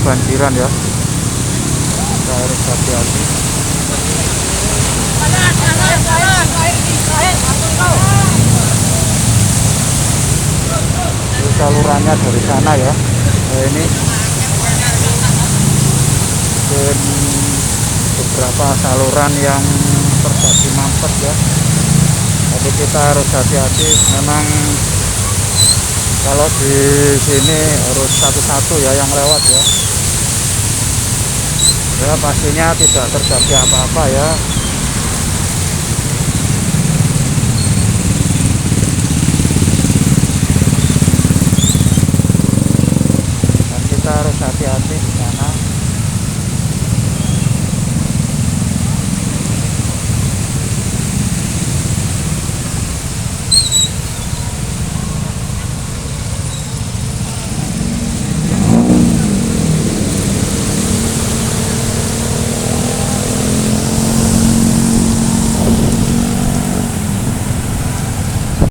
kebanjiran ya, kita harus hati-hati. Ini salurannya dari sana ya. Nah, ini dan beberapa saluran yang terjadi mampet ya, jadi kita harus hati-hati. Memang kalau di sini harus satu-satu ya yang lewat ya. Ya pastinya tidak terjadi apa-apa ya. Dan kita harus hati-hati di sana.